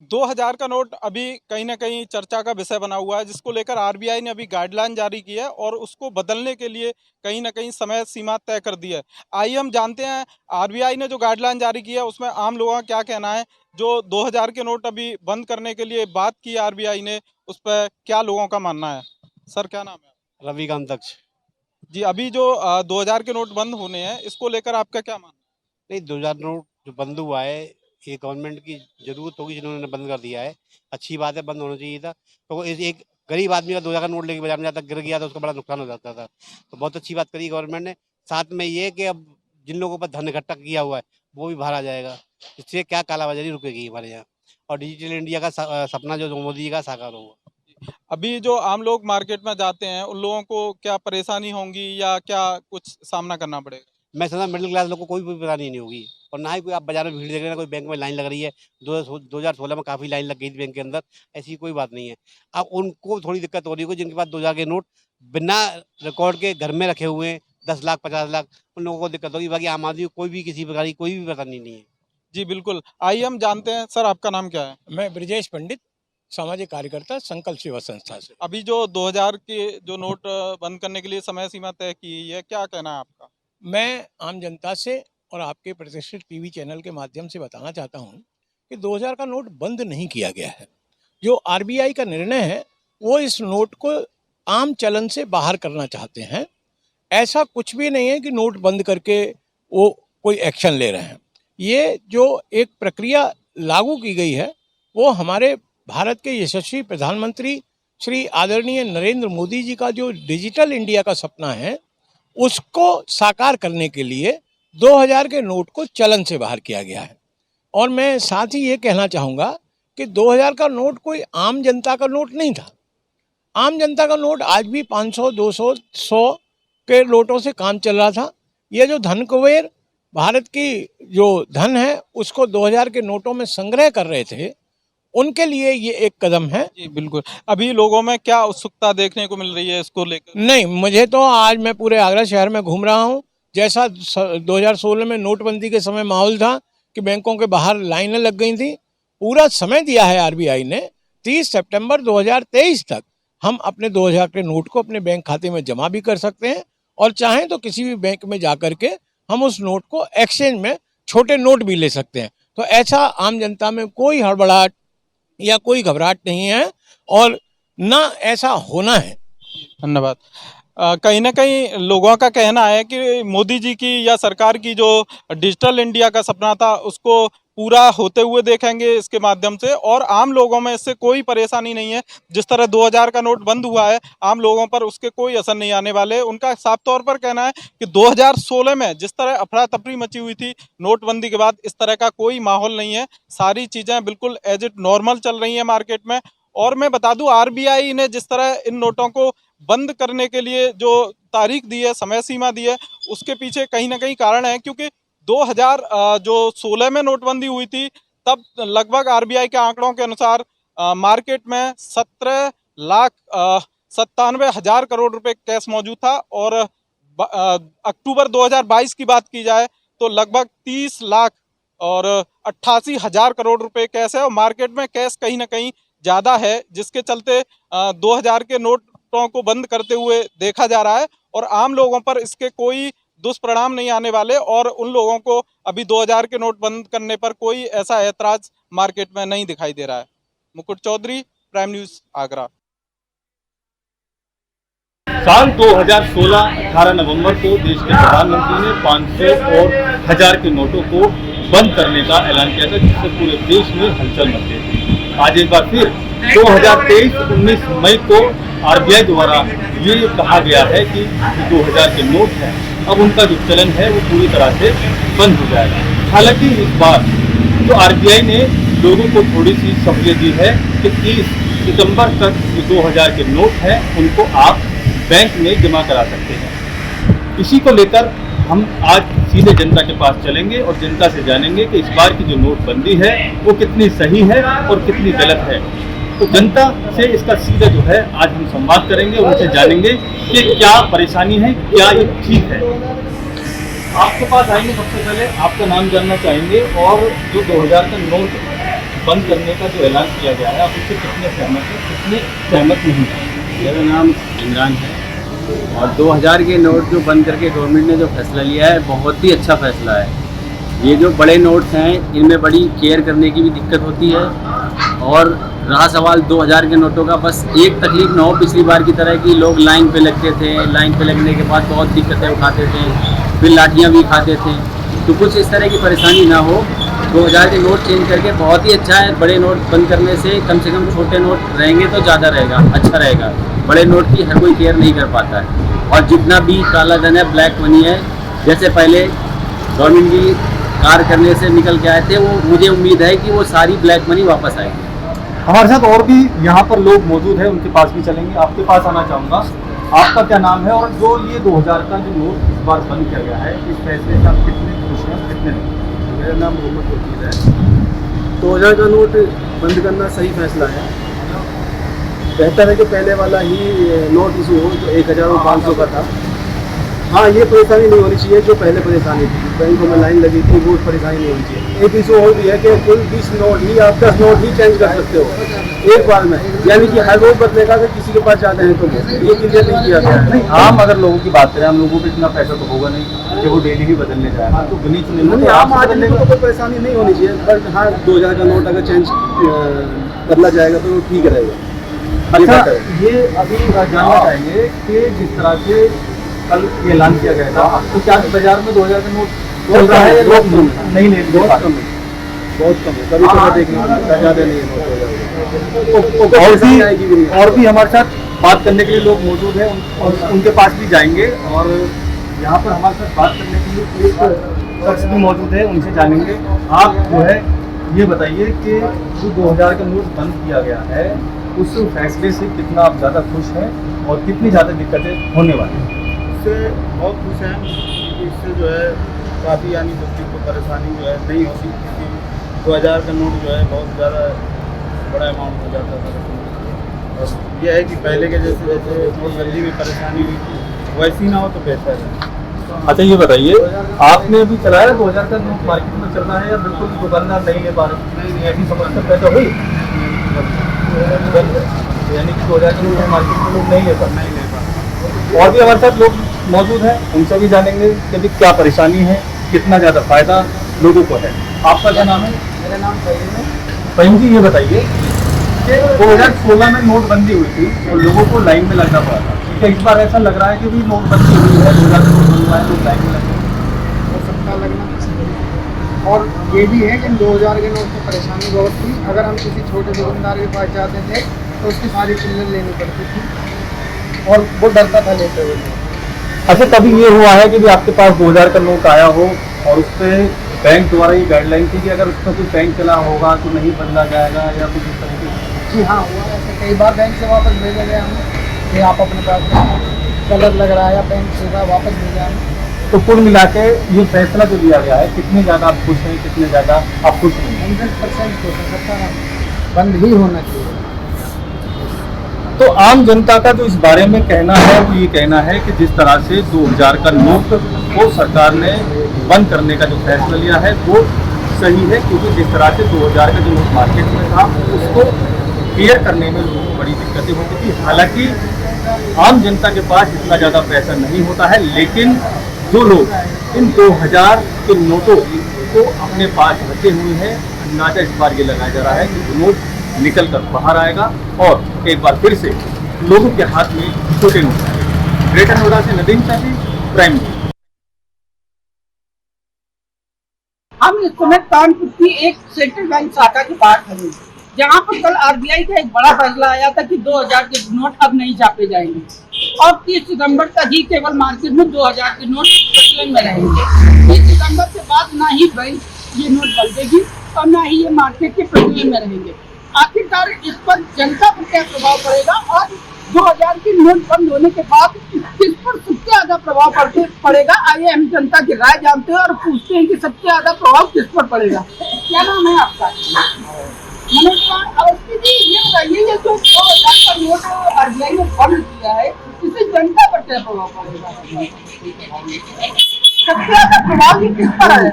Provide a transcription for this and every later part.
2000 का नोट अभी कहीं न कहीं चर्चा का विषय बना हुआ है, जिसको लेकर आरबीआई ने अभी गाइडलाइन जारी की है और उसको बदलने के लिए कहीं न कहीं समय सीमा तय कर दी है। आइए हम जानते हैं आरबीआई ने जो गाइडलाइन जारी की है उसमें आम लोगों का क्या कहना है? जो 2000 के नोट अभी बंद करने के लिए बात की है आरबीआई ने, उस पे क्या लोगों का मानना है? सर क्या नाम है? रविकांत दक्ष। जी, अभी जो 2000 के नोट बंद होने हैं, इसको लेकर आपका क्या मानना है? नहीं, 2000 नोट जो बंद हुआ है, ये गवर्नमेंट की ज़रूरत होगी जिन्होंने बंद कर दिया है। अच्छी बात है, बंद होना चाहिए था। तो एक गरीब आदमी का 2000 का नोट लेके बाजार में जाता, गिर गया तो उसका बड़ा नुकसान हो जाता था। तो बहुत अच्छी बात करी गवर्नमेंट ने। साथ में ये कि अब जिन लोगों पर धन इकट्ठा किया हुआ है, वो भी बाहर आ जाएगा। इससे क्या कालाबाजारी रुकेगी हमारे यहाँ, और डिजिटल इंडिया का सपना जो मोदी जी का साकार होगा। अभी जो आम लोग मार्केट में जाते हैं, उन लोगों को क्या परेशानी होंगी या क्या कुछ सामना करना पड़ेगा? मैं समझा मिडिल क्लास लोग को कोई भी परेशानी नहीं होगी, और ना ही कोई आप बाजार में भीड़ देख रहे हैं, कोई बैंक में लाइन लग रही है। 2016 में काफ़ी लाइन लग गई थी बैंक के अंदर। ऐसी कोई बात नहीं है। अब उनको थोड़ी दिक्कत हो रही है जिनके पास 2000 के नोट बिना रिकॉर्ड के घर में रखे हुए हैं, 10 लाख 50 लाख, उन लोगों को दिक्कत होगी। बाकी आम आदमी को कोई भी किसी प्रकार की कोई भी परेशानी नहीं है। जी, बिल्कुल। आइए हम जानते हैं, सर आपका नाम क्या है? मैं ब्रजेश पंडित, सामाजिक कार्यकर्ता, संकल्प सेवा संस्था से। अभी जो 2000 के जो नोट बंद करने के लिए समय सीमा तय की गई है, क्या कहना है आपका? मैं आम जनता से और आपके प्रतिष्ठित टीवी चैनल के माध्यम से बताना चाहता हूं कि 2000 का नोट बंद नहीं किया गया है। जो आरबीआई का निर्णय है, वो इस नोट को आम चलन से बाहर करना चाहते हैं। ऐसा कुछ भी नहीं है कि नोट बंद करके वो कोई एक्शन ले रहे हैं। ये जो एक प्रक्रिया लागू की गई है, वो हमारे भारत के यशस्वी प्रधानमंत्री श्री आदरणीय नरेंद्र मोदी जी का जो डिजिटल इंडिया का सपना है, उसको साकार करने के लिए 2000 के नोट को चलन से बाहर किया गया है। और मैं साथ ही ये कहना चाहूँगा कि 2000 का नोट कोई आम जनता का नोट नहीं था। आम जनता का नोट आज भी 500, 200, 100 के नोटों से काम चल रहा था। ये जो धन कुबेर भारत की जो धन है, उसको 2000 के नोटों में संग्रह कर रहे थे, उनके लिए ये एक कदम है। जी, बिल्कुल। अभी लोगों में क्या उत्सुकता देखने को मिल रही है इसको लेकर? नहीं, मुझे तो आज मैं पूरे आगरा शहर में घूम रहा हूँ। जैसा 2016 में नोटबंदी के समय माहौल था कि बैंकों के बाहर लाइनें लग गई थी, पूरा समय दिया है आरबीआई ने। 30 सितंबर 2023 तक हम अपने 2000 के नोट को अपने बैंक खाते में जमा भी कर सकते हैं, और चाहें तो किसी भी बैंक में जा कर के हम उस नोट को एक्सचेंज में छोटे नोट भी ले सकते हैं। तो ऐसा आम जनता में कोई हड़बड़ाहट या कोई घबराहट नहीं है, और ना ऐसा होना है। धन्यवाद। कहीं न कहीं लोगों का कहना है कि मोदी जी की या सरकार की जो डिजिटल इंडिया का सपना था, उसको पूरा होते हुए देखेंगे इसके माध्यम से, और आम लोगों में इससे कोई परेशानी नहीं है। जिस तरह 2000 का नोट बंद हुआ है, आम लोगों पर उसके कोई असर नहीं आने वाले। उनका साफ तौर पर कहना है कि 2016 में जिस तरह अफरा-तफरी मची हुई थी नोटबंदी के बाद, इस तरह का कोई माहौल नहीं है। सारी चीज़ें बिल्कुल एज़ इट नॉर्मल चल रही हैं मार्केट में। और मैं बता दूँ, आरबीआई ने जिस तरह इन नोटों को बंद करने के लिए जो तारीख दी है, समय सीमा दी है, उसके पीछे कहीं न कहीं कारण है, क्योंकि 2016 में नोटबंदी हुई थी, तब लगभग आरबीआई के आंकड़ों के अनुसार मार्केट में 17,97,000 करोड़ रुपए कैश मौजूद था, और अक्टूबर 2022 की बात की जाए तो लगभग 30 लाख और 88,000 करोड़ रुपए कैश है, और मार्केट में कैश कहीं ना कहीं ज़्यादा है, जिसके चलते 2000 के नोटों को बंद करते हुए देखा जा रहा है, और आम लोगों पर इसके कोई दुष्परिणाम नहीं आने वाले, और उन लोगों को अभी 2000 के नोट बंद करने पर कोई ऐसा ऐतराज मार्केट में नहीं दिखाई दे रहा है। मुकुट चौधरी, प्राइम न्यूज़, आगरा। साल 2016 18 नवंबर को देश के प्रधानमंत्री ने 500 और 1000 के नोटों को बंद करने का ऐलान किया था, जिससे पूरे देश में हलचल मच गई थी। आज एक बार फिर 2023 19 मई को आरबीआई द्वारा ये कहा गया है कि 2000 के नोट हैं, अब उनका जो चलन है वो पूरी तरह से बंद हो जाएगा। हालांकि इस बार तो आरबीआई ने लोगों को थोड़ी सी सहूलियत दी है कि 30 सितंबर तक जो 2000 के नोट हैं उनको आप बैंक में जमा करा सकते हैं। इसी को लेकर हम आज सीधे जनता के पास चलेंगे और जनता से जानेंगे कि इस बार की जो नोटबंदी है वो कितनी सही है और कितनी गलत है। तो जनता से इसका सीधा जो है आज हम संवाद करेंगे और उनसे जानेंगे कि क्या परेशानी है, क्या ये ठीक है। आपके पास आएंगे, सबसे पहले आपका नाम जानना चाहेंगे, और जो 2000 का नोट बंद करने का जो ऐलान किया गया है, आप उससे कितने सहमत हैं, कितने सहमत नहीं हैं? मेरा नाम इमरान है और 2000 के नोट जो बंद करके गवर्नमेंट ने जो फैसला लिया है बहुत ही अच्छा फैसला है। ये जो बड़े नोट्स हैं इनमें बड़ी केयर करने की भी दिक्कत होती है और रहा सवाल 2000 के नोटों का, बस एक तकलीफ ना हो पिछली बार की तरह कि लोग लाइन पे लगते थे, लाइन पे लगने के बाद बहुत दिक्कतें उठाते थे, फिर लाठियाँ भी खाते थे, तो कुछ इस तरह की परेशानी ना हो। 2000 के नोट चेंज करके बहुत ही अच्छा है। बड़े नोट बंद करने से कम छोटे नोट रहेंगे तो ज़्यादा रहेगा, अच्छा रहेगा। बड़े नोट की हर कोई केयर नहीं कर पाता है और जितना भी काला धन है, ब्लैक मनी है, जैसे पहले गवर्नमेंट की कार करने से निकल के आए थे, वो मुझे उम्मीद है कि वो सारी ब्लैक मनी वापस आएगी। हमारे साथ और भी यहाँ पर लोग मौजूद हैं, उनके पास भी चलेंगे। आपके पास आना चाहूँगा, आपका क्या नाम है और जो ये 2000 का जो नोट इस बार बंद किया गया है, इस फैसले से आप कितने खुश हैं, कितने नहीं? मेरा नाम मोहम्मद वकील है। 2000 का नोट बंद करना सही फैसला है। बेहतर है कि पहले वाला ही नोट इशू हो जो 1000 और 500 का था। हाँ, ये परेशानी नहीं होनी चाहिए जो पहले परेशानी थी, बैंकों में लाइन लगी थी, वो परेशानी नहीं होनी चाहिए। एक इशू और भी है कि कुल 20 नोट ही आप 10 नोट ही चेंज कर सकते हो एक बार में, यानी कि हर रोज बदलेगा अगर किसी के पास ज़्यादा है तो ये चीज़ें नहीं किया गया है। नहीं, आम अगर लोगों की बात करें, हम लोगों को इतना पैसा तो होगा नहीं कि वो डेली ही बदलने जाएगा, तो गिनी चुनी नहीं, आम आदमी को तो कोई परेशानी नहीं होनी चाहिए, बट हाँ 2000 का नोट अगर चेंज बदला जाएगा तो ठीक रहेगा। अच्छा, ये अभी जानना चाहेंगे कि जिस तरह से कल ये ऐलान किया गया था, तो क्या बाजार में 2000 का नोट चल रहा है या लोग नहीं ले? बहुत कम है, बहुत कम है, कभी कभी देखने को मिलता है, ज़्यादा नहीं है। और भी हमारे साथ बात करने के लिए लोग मौजूद हैं, उनके पास भी जाएंगे और यहाँ पर हमारे साथ बात करने के लिए एक शख्स भी मौजूद है, उनसे जानेंगे। आप जो है ये बताइए कि जो 2000 का नोट बंद किया गया है, उस फैसले से कितना आप ज़्यादा खुश हैं और कितनी ज़्यादा दिक्कतें होने वाली हैं? इससे बहुत खुश हैं क्योंकि इससे जो है काफ़ी यानी पब्लिक को परेशानी जो है नहीं होती, क्योंकि 2000 का नोट जो है बहुत ज़्यादा बड़ा अमाउंट हो जाता था। और यह है कि पहले के जैसे नोटबंदी में परेशानी हुई थी वैसी ना हो तो बेहतर है। अच्छा, ये बताइए, आपने अभी चलाया 2000 का नोट मार्केट में चल रहा है या बिल्कुल दुकानदार नहीं ले पा रहे? नहीं, ऐसी समस्या पैदा हुई, यानी कि 2000 का नोट मार्केट में लोग नहीं ले पा रहे। और भी हमारे साथ लोग मौजूद हैं, उनसे भी जानेंगे कि भी क्या परेशानी है, कितना ज़्यादा फायदा लोगों को है। आपका क्या नाम है? मेरा नाम फहीम है। फहीम जी, ये बताइए कि 2016 में नोटबंदी हुई थी तो लोगों को लाइन में लगना पड़ा था, क्या इस बार ऐसा लग रहा है कि भी नोटबंदी हुई है, 2000 का नोट बंद हुआ है, लोग लाइन में लग रहे हो सकता लगना। और ये भी है कि 2000 के नोट से परेशानी बहुत थी। अगर हम किसी छोटे दुकानदार के पास जाते थे तो उसकी सारी चिल्लर लेनी पड़ती थी और वो डरता था लेते हुए। अच्छा, कभी ये हुआ है कि भी आपके पास 2000 का नोट आया हो और उस पर बैंक द्वारा ये गाइडलाइन थी कि अगर उसका कोई बैंक चला होगा तो नहीं बदला जाएगा या कुछ इस तरह की? जी हाँ, हुआ ऐसे कई बार बैंक से वापस भेजा गया हमें कि आप अपने पास गलत लग रहा है या बैंक से वापस भेजा हमें। तो कुल मिला के ये फैसला जो लिया गया है, कितने ज़्यादा आप खुश हैं, कितने ज़्यादा आप खुश नहीं हैं? 100% हो सकता है, बंद ही होना चाहिए। तो आम जनता का जो इस बारे में कहना है वो ये कहना है कि जिस तरह से 2000 का नोट को सरकार ने बंद करने का जो फैसला लिया है वो सही है, क्योंकि जिस तरह से 2000 का जो नोट मार्केट में था उसको क्लियर करने में लोगों को बड़ी दिक्कतें होती थी। हालांकि आम जनता के पास इतना ज़्यादा पैसा नहीं होता है, लेकिन जो लोग इन 2000 के नोटों को अपने पास रखे हुए हैं, अंदाजा इस बार ये लगाया जा रहा है कि नोट निकल कर बाहर आएगा और एक बार फिर से लोगों के हाथ में छोटे नोट आएंगे। ग्रेटर नोएडा से नदीम शाही, प्राइम न्यूज़। हम इस समय कानपुर की एक सेंट्रल बैंक शाखा के बाहर खड़े हैं, जहाँ पर कल आरबीआई का एक बड़ा फैसला आया था कि 2000 के नोट अब नहीं छापे जाएंगे और 30 सितंबर तक ही केवल मार्केट में 2000 के नोट प्रचलन में रहेंगे। 30 सितंबर के बाद ना ही बैंक ये नोट बदलेगी और ना ही ये मार्केट के प्रचलन में रहेंगे। आखिरकार इस पर जनता पर क्या प्रभाव पड़ेगा और 2000 के नोट बंद होने के बाद किस पर सबसे ज्यादा प्रभाव पड़ेगा, आइए हम जनता की राय जानते हैं और पूछते हैं कि सबसे ज्यादा प्रभाव किस पर पड़ेगा। क्या नाम है आपका? मनोज कुमार अवस्थी जी, ये बताइए, ये जो 2000 का नोट आरबीआई ने बंद किया है इससे जनता पर क्या प्रभाव पड़ेगा? सबसे ज्यादा प्रभाव ये किस पर है?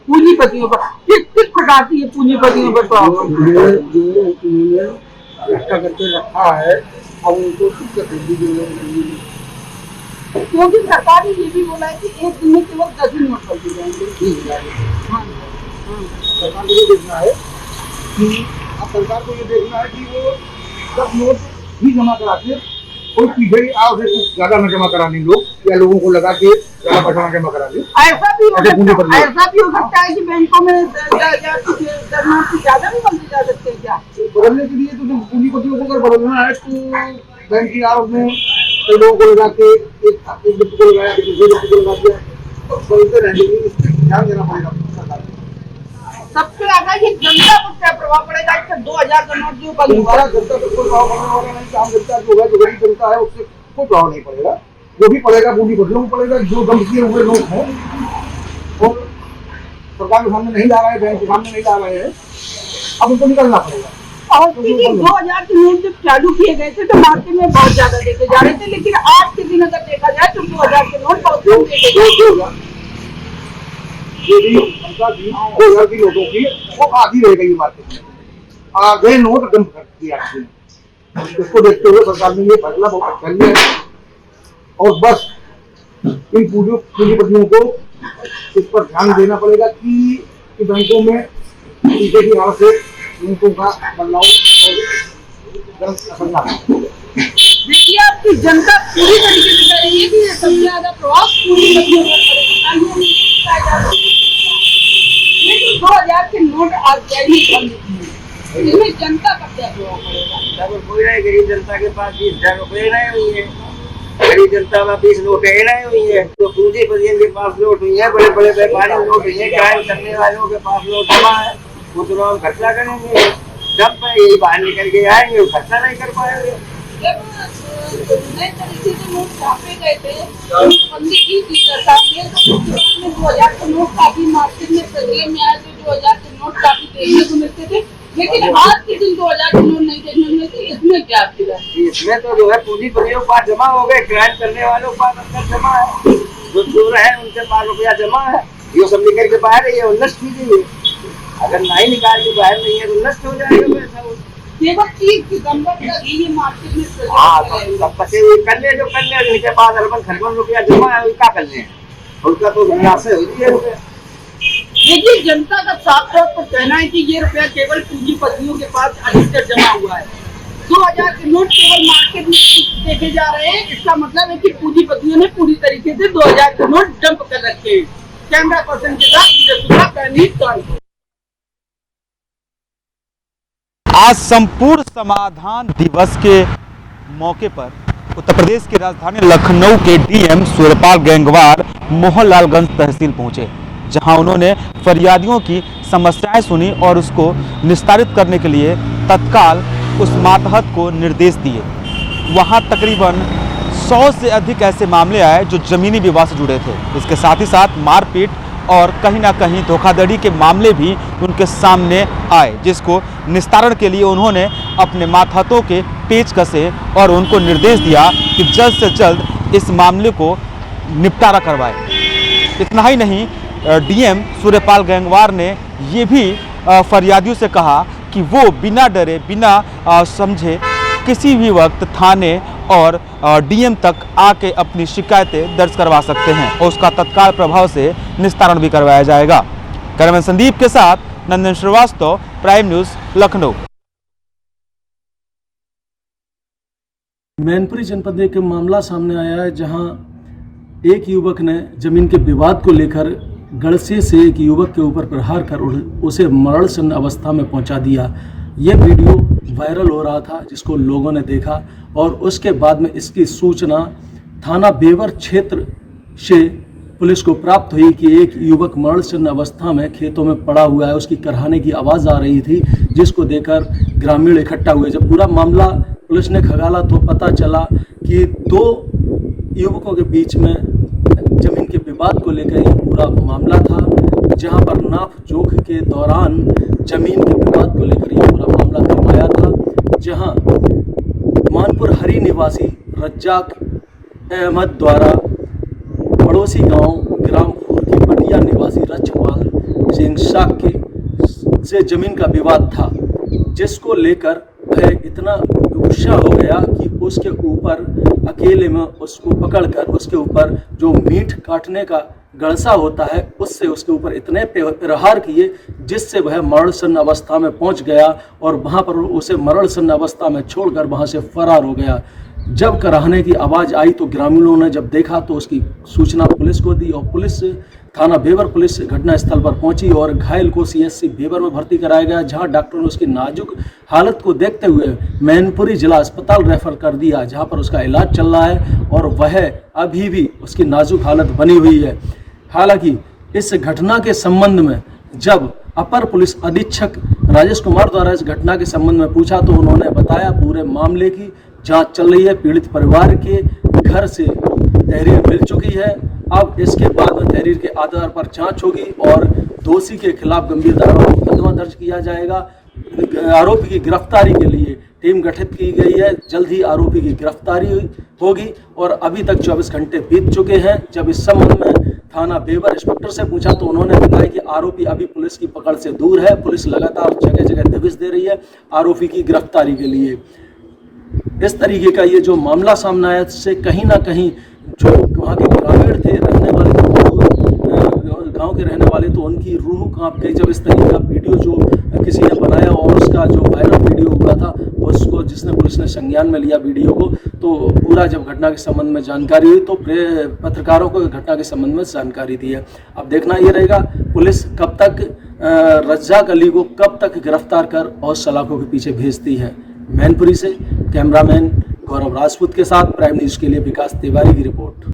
पूंजीपतियों पर किस प्रकार की ये पूंजीपतियों पर प्रभाव जो उन्होंने इकट्ठा करके रखा है अब उनको दिक्कत होगी। क्योंकि सरकार ने ये भी बोला है कि एक दिन में केवल 10 ही नोट बदले जाएंगे। हाँ, सरकार को ये देखना है कि अब सरकार को ये देखना है कि वो सब नोट भी जमा करा के कोई पीछे कुछ ज्यादा न जमा कराने लोग या लोगों को लगा के ज्यादा पैसा जमा करा दे। ऐसा भी हो सकता है कि बैंकों में 10 नोट से ज्यादा भी बदले जा सकते हैं। क्या बदलने के लिए तो पूंजीपतियों को अगर बदलना है तो बैंक की आवक में कई लोगों को लगा के एक व्यक्ति को लगाया दूसरे व्यक्ति को लगा दिया तो बदलते रहेंगे। ध्यान देना पड़ेगा सरकार को। सबसे ज्यादा ये जनता पर क्या प्रभाव पड़ेगा? इससे 2000 का नोट जो बंद हुआ है, जनता पर कोई प्रभाव पड़ने वाला नहीं। आम जनता जो है, जो गरीब जनता है, उससे कोई प्रभाव नहीं पड़ेगा। जो भी पड़ेगा पूंजीपतियों को पड़ेगा। जो दम किए हुए लोग हैं और सरकार के सामने नहीं ला रहे हैं, बैंक के सामने नहीं ला रहे हैं, अब उनको निकलना पड़ेगा। और 2000 के नोट जब चालू किए गए थे तो मार्केट में बहुत ज्यादा देखे जा रहे थे, लेकिन आज के दिन अगर देखा जाए तो 2000 के नोट बहुत कम देखे जा रहे हैं। 2000 की नोटों की वो आधी रह गई मार्केट में, आधे नोट डंप कर दिया। इसको देखते हुए सरकार ने ये फैसला बहुत अच्छा लिया है और बस इन पूंजीपतियों को इस पर ध्यान देना पड़ेगा कि बैंकों में पीछे की हालत से बैंकों का बदलाव और असर ना हो। देखिए, आपकी जनता पूरी तरीके से कह रही है कि सबसे ज्यादा प्रभाव पूंजीपतियों पर पड़ेगा। लेकिन 2000 के नोट RBI ने बंद किए, इसमें जनता का क्या प्रभाव पड़ेगा? कोई नहीं, गरीब जनता के पास 20,000 रुपये नहीं हुई है, गरीब जनता में 20 नोटें नहीं हुई है, तो पूंजीपतियों के पास नोट हुई है, बड़े बड़े व्यापारी नोट हुई है, क्राइम करने वालों के पास नोट जमा है, वो तो हम खर्चा करेंगे, जब यही बाहर निकल के आएंगे वो खर्चा नहीं कर पाएंगे। नए तरीके से नोट छापे गए थे, बंदी की थी सरकार ने, 2000 के नोट काफी मार्केट में प्रचलन में आए थे। 2000 के नोट काफी देखने को मिलते थे, लेकिन आज के दिन 2000 के नोट नहीं देखने को मिलते। इसमें क्या आपकी राय? इसमें तो जो है पूंजीपतियों के पास जमा हो गए, क्राइम करने वालों के पास अंदर जमा है, जो चोर है उनके पास रुपया जमा है, ये सब निकल के बाहर है, ये नष्ट कीजिए। अगर नहीं निकाल के बाहर नहीं है तो नष्ट हो जाएगा पैसा। केवल 30 सितंबर तक ये मार्केट में बचे हुए कर ले, जो कर ले, जिनके पास अरबन खरबन रुपया जमा है क्या कर ले, उनका तो विनाश है रुपया। देखिए, जनता का साफ तौर पर कहना है कि ये रुपया केवल पूंजीपतियों के पास अधिकतर जमा हुआ है। 2000 के नोट केवल मार्केट में देखे जा रहे हैं, इसका मतलब है कि पूंजीपतियों ने पूरी तरीके से 2000 के नोट डंप कर रखे। कैमरा पर्सन के साथ आज संपूर्ण समाधान दिवस के मौके पर उत्तर प्रदेश की राजधानी लखनऊ के डीएम सूर्यपाल गैंगवार मोहनलालगंज तहसील पहुंचे, जहां उन्होंने फरियादियों की समस्याएं सुनी और उसको निस्तारित करने के लिए तत्काल उस मातहत को निर्देश दिए। वहां तकरीबन 100 से अधिक ऐसे मामले आए जो जमीनी विवाद से जुड़े थे। इसके साथ ही साथ मारपीट और कहीं ना कहीं धोखाधड़ी के मामले भी उनके सामने आए, जिसको निस्तारण के लिए उन्होंने अपने मातहतों के पेच कसे और उनको निर्देश दिया कि जल्द से जल्द इस मामले को निपटारा करवाए। इतना ही नहीं, डीएम सूर्यपाल गैंगवार ने ये भी फरियादियों से कहा कि वो बिना डरे बिना समझे किसी भी वक्त थाने और डीएम तक आके अपनी शिकायतें दर्ज करवा सकते हैं और उसका तत्काल प्रभाव से निस्तारण भी करवाया जाएगा। कैमरामैन संदीप के साथ नंदन श्रीवास्तव, प्राइम न्यूज़, लखनऊ। मैनपुरी जनपद में एक मामला सामने आया है, जहां एक युवक ने जमीन के विवाद को लेकर गड़से से एक युवक के ऊपर प्रहार कर उसे मरणशय्या अवस्था में पहुंचा दिया। यह वीडियो वायरल हो रहा था, जिसको लोगों ने देखा और उसके बाद में इसकी सूचना थाना बेवर क्षेत्र से पुलिस को प्राप्त हुई कि एक युवक मरणशय्या अवस्था में खेतों में पड़ा हुआ है। उसकी करहाने की आवाज़ आ रही थी, जिसको देखकर ग्रामीण इकट्ठा हुए। जब पूरा मामला पुलिस ने खंगाला तो पता चला कि 2 युवकों के बीच में जमीन के विवाद को लेकर ये पूरा मामला था, जहां पर नाप जोख के दौरान जमीन के विवाद को लेकर ये पूरा मामला गरमाया था, जहां मानपुर हरी निवासी रज्जाक अहमद द्वारा पड़ोसी गांव ग्राम फूर की पटिया निवासी रक्षपाल इंसाक से ज़मीन का विवाद था, जिसको लेकर वह इतना गुस्सा हो गया कि उसके ऊपर अकेले में उसको पकड़कर उसके ऊपर जो मीट काटने का गड़सा होता है उससे उसके ऊपर इतने प्रहार किए जिससे वह मरणसन्न अवस्था में पहुंच गया और वहां पर उसे मरणसन्न अवस्था में छोड़कर वहां से फरार हो गया। जब कराहने की आवाज़ आई तो ग्रामीणों ने जब देखा तो उसकी सूचना पुलिस को दी और पुलिस थाना बेवर पुलिस घटनास्थल पर पहुंची और घायल को CHC बेवर में भर्ती कराया गया, जहां डॉक्टरों ने उसकी नाजुक हालत को देखते हुए मैनपुरी जिला अस्पताल रेफर कर दिया, जहां पर उसका इलाज चल रहा है और वह अभी भी उसकी नाजुक हालत बनी हुई है। हालांकि इस घटना के संबंध में जब अपर पुलिस अधीक्षक राजेश कुमार द्वारा इस घटना के संबंध में पूछा तो उन्होंने बताया पूरे मामले की जांच चल रही है, पीड़ित परिवार के घर से तहरीर मिल चुकी है। अब इसके बाद में तहरीर के आधार पर जांच होगी और दोषी के खिलाफ गंभीर धाराओं में मुकदमा दर्ज किया जाएगा। आरोपी की गिरफ्तारी के लिए टीम गठित की गई है, जल्द ही आरोपी की गिरफ्तारी होगी और अभी तक 24 घंटे बीत चुके हैं। जब इस संबंध में थाना बेवर इंस्पेक्टर से पूछा तो उन्होंने बताया कि आरोपी अभी पुलिस की पकड़ से दूर है, पुलिस लगातार जगह जगह दबिश दे रही है आरोपी की गिरफ्तारी के लिए। इस तरीके का ये जो मामला सामने आया इससे कहीं ना कहीं जो वहाँ के ग्रामीण थे रहने वाले गांव के रहने वाले तो उनकी रूह कांप गई जब इस तरीके का वीडियो जो किसी ने बनाया और उसका जो वायरल वीडियो हुआ था उसको जिसने पुलिस ने संज्ञान में लिया वीडियो को, तो पूरा जब घटना के संबंध में जानकारी हुई तो पत्रकारों को घटना के संबंध में जानकारी दी है। अब देखना ये रहेगा पुलिस कब तक रज्जाक अली को कब तक गिरफ्तार कर और सलाखों के पीछे भेजती है। मैनपुरी से कैमरामैन गौरव राजपूत के साथ प्राइम न्यूज़ के लिए विकास तिवारी की रिपोर्ट।